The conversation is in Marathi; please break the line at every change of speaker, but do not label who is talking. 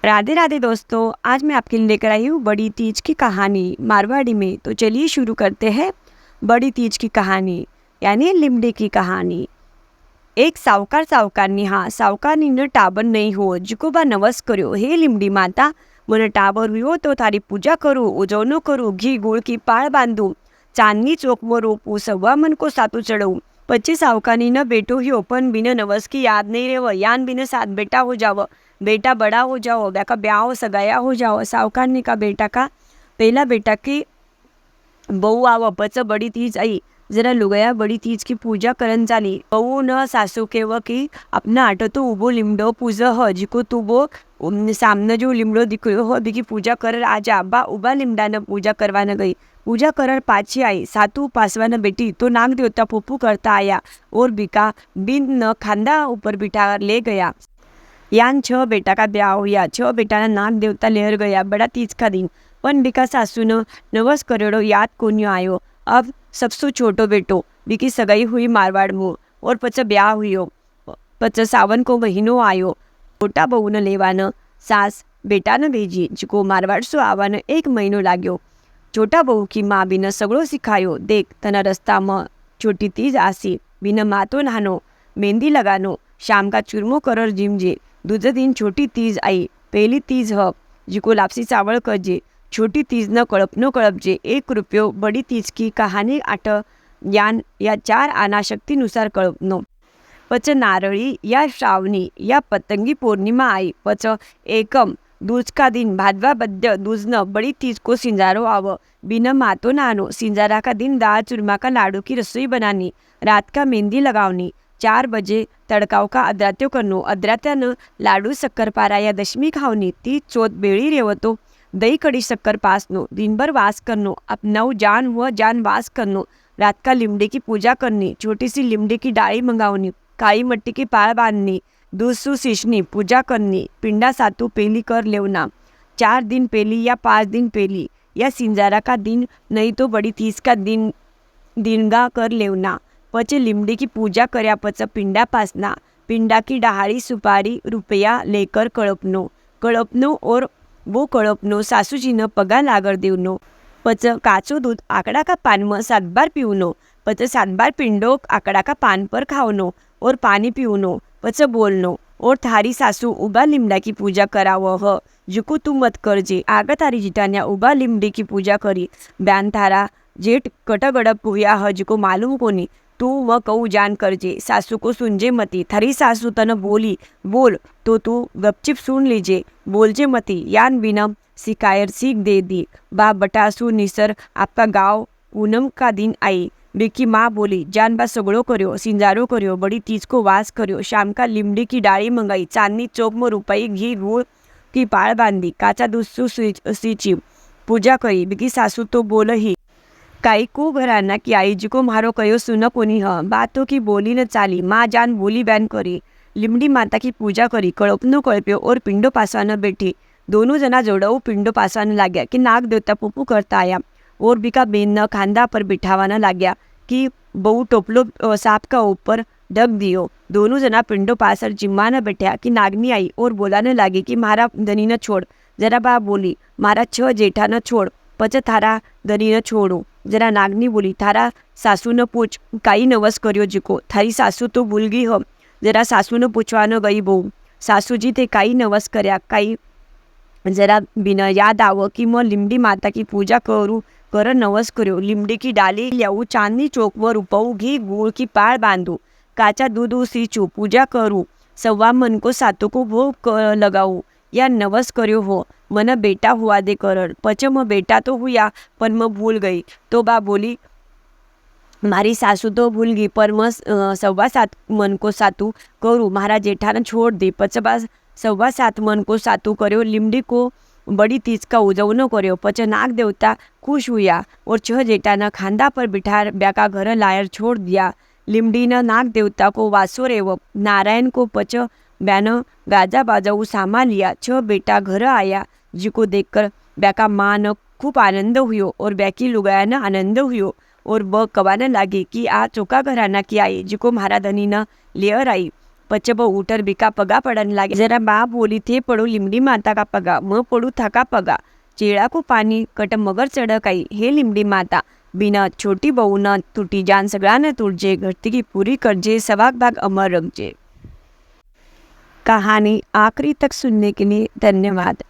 राधे राधे दोस्तों, आज मैं आपके लिए लेकर आई हूँ बड़ी तीज की कहानी मारवाड़ी में। तो चलिए शुरू करते हैं बड़ी तीज की कहानी, यानी लिमड़ी की कहानी। एक सावकारनी, हाँ सावकारनी टाबर नहीं हो, जिको बा नवस कर्यो, हे लिमड़ी माता મને ટાબર વિવો તો તારી પૂજા કરું, ઉજવણો કરું, ઘી ગોળ की પાળ બાંધું, ચાંદની ચોકમાં રોપું, સવા મન को સાતું ચડવું। પછી સાવકાની બેટો ह्यो पण बिन नवस की याद नहीं रेव, यान बिन सात बेटा हो जाव, बेटा बड़ा हो जाओ, बेका ब्याह सगाया हो जाओ। सावकारनी का बेटा का पहला बेटा की बहू आव, पच बड़ी तीज आई, जरा लुगया बड़ी तीज की पूजा करन चाली। बहू न सासू केव की अपना आटो तो उबो लिमडो पूज ह, जिको तुबो सामने जो लिमडो दिखरो हो बिकी पूजा कर आजा। बा उबा लिमडा न पूजा करवा न गई, पूजा कर पाछी आई। सातू पासवा न बेटी तो नाग देवता पोपू करता आया और बिका बिन न खांदा ऊपर बिठा ले गया। यान 6 बेटा का ब्याह हुआ, 6 बेटा ना नाग देवता लेर गया। बड़ा तीज का दिन पण बिका सासू न नवस करोड़ो याद कोन्यो आयो। अब सबसे छोटो बेटो बिकी सगाई हुई मारवाड़ में और पच ब्याह हुयो। पच सावन को महीनो आयो, मोटा बहू न लेवान सास बेटा न भेजी, जिको मारवाड़ सो आवान 1 महीनो लाग्यो। छोटा बहू की माँ बिन सगड़ो सिखायो, देख तना रस्ता में छोटी तीज आसी, बिन मातो नानो, मेहंदी लगानो, शाम का चूरमो करर जिमजे। दूजे दिन छोटी तीज आई, पहली तीज ह, जिको लापसी चावल करजे। छोटी तीज न कळपनो कळपजे, 1 रुपयो। बड़ी तीज की कहानी आठ यान या 4 आना शक्तीनुसार कळपनो। पच नारळी या श्रावणी या पतंगी पूर्णिमा आई। पच एकम दूज का दिन भादवा बद्य दूज न बड़ी तीज को सिंजारो आव, बिन मातो नानो। सिंजारा का दिन दाल चूरमा का लाडू की रसोई बनानी, रात का मेहंदी लगावनी, 4 बजे तड़काव का अद्रात्यो करनो, अद्रात्यानं लाडू शक्करपारा या दशमी खावनी, ती चोत बेड़ी रेवतो, दही कड़ी शक्कर पासनो, दिन भर वास करनो, अपनाऊ जान हुआ जान वास करनो। रात का लिमड़े की पूजा करनी, छोटी सी लिमड़े की डाली मंगावनी, काई मट्टी की पाळ बांधनी, दूसू शिशनी पूजा करनी, पिंडा सातू पेली कर लेवना। 4 दिन पेली या 5 दिन पेली या सिंजारा का दिन नहीं तो बड़ी तीज का दिन दिनगा कर लेवना। पचे लिमड़ी की पूजा कर्या पच पिंडा पासना, पिंडा की डहाड़ी सुपारी रुपया लेकर कळपनो और वो कळपनो सासूजी न पगा लागर देवनो। पच काचो दूध आकड़ा का पान में 7 बार पीवनो, पच 7 बार पिंडो आकड़ा का पान पर खावनो और पानी पीवनो। पच बोलनो और थारी सासू उबा लिमड़ा की पूजा करावो ह, जुकू तू मत करजे। आगा थारी जिटान्या उबा लिमड़ी की पूजा करी, ब्यान थारा जेठ कटगड़प हुआ ह, जिको मालूम कोनी, तू व कहू जान करजे। सासू को सुनजे मती, थारी सासू तन बोली बोल तो तू गपचिप सुन लीजे, बोलजे मती, यान बिनम सिकायर सीख दे दी। बा बटासू निसर आपका गाँव पूनम का दिन आई। बिकी माँ बोली, जान बा सगड़ो कर्यो, सिंजारो कर्यो, बड़ी तीज को वास कर्यो, शाम का लिमड़ी की डाली मंगाई, चांदनी चौक में रुपई घी गुड़ की पाळ बांधी, काचा दूध सींची, पूजा करी। बिकी सासू तो बोल ही काई को घराना की आई, जिको मारो कयो सुन कोनी ह। बातों की बोली न चाली, माँ जान बोली बैन करी। लिमड़ी माता की पूजा करी, कळपनो कळप्यो और पिंडो पासवान बैठी। दोनों जना जोड़ाऊ पिंडो पासवान लाग्या कि नाग देवता पुपू करता आया और बिका बेन न खांदा पर बिठावाना लाग्या कि बहु टोपलो सांप का ऊपर ढक दियो। दोनों जना पिंडो पासर जिम्मा न बैठा कि नागनी आई और बोलाने लागी कि मारा धनी न छोड़। जरा बा बोली, मारा 6 जेठा न छोड़, पच थारा धनी न छोड़ू। जरा नागनी बोली, थारा सासू न पूछ काई नवस कर्यो जिको, थारी सासू तो भूल गई हो। जरा सासू न पूछवा न गई बहू, सासूजी ते काई नवस कर्या, काई जरा बिना याद आवो कि मैं लिमड़ी माता की पूजा करूँ, कर नवस कर्यो। लिमड़ी की डाली लियाऊ, चांदनी चौक व रुपऊ घी गुड़ की पाळ बांधू, काचा दूध सींचू, पूजा करूँ, सवा मन को सातों को भोग लगाऊ, या नवस कर्यो हो, मन बेटा हुआ दे करर। पच म बेटा तो हुआ पर मैं भूल गई। तो बा बोली, मारी सासू तो भूल गई पर मैं 7.25 मन को सातू करूँ, मारा जेठा न छोड़ दे। पच बा 7.25 मन को सातू कर्यो, लिमड़ी को बड़ी तीज का उजवनो कर्यो। पच नाग देवता खुश हुआ और 6 जेठा न खांदा पर बिठा ब्याका घर लायर छोड़ दिया। लिमड़ी न नाग देवता को वासो रेव, नारायण को पच ब्यान गाजा बाजाऊ सामा लिया। 6 बेटा घर आया, जिको देखकर ब्याका माँ न खूब आनंद हुयो और ब्याकी लुगाया न आनंद हुयो और ब कवाने लागी कि आ चोका घराना की आई, जिको महारा धनी न लेयर आई। पचब उटर बिका पगा पड़न लागे। जरा बा बोली थे पड़ो लिमड़ी माता का पगा, म पड़ू थका पगा। चेड़ा को पानी कट मगर चढ़क आई, हे लिमड़ी माता बिना छोटी बहू न टूटी जान सगड़ा न तुरजे, घरती की पूरी करजे, सवाक भाग अमर रखजे। कहानी आखिरी तक सुनने के लिए धन्यवाद।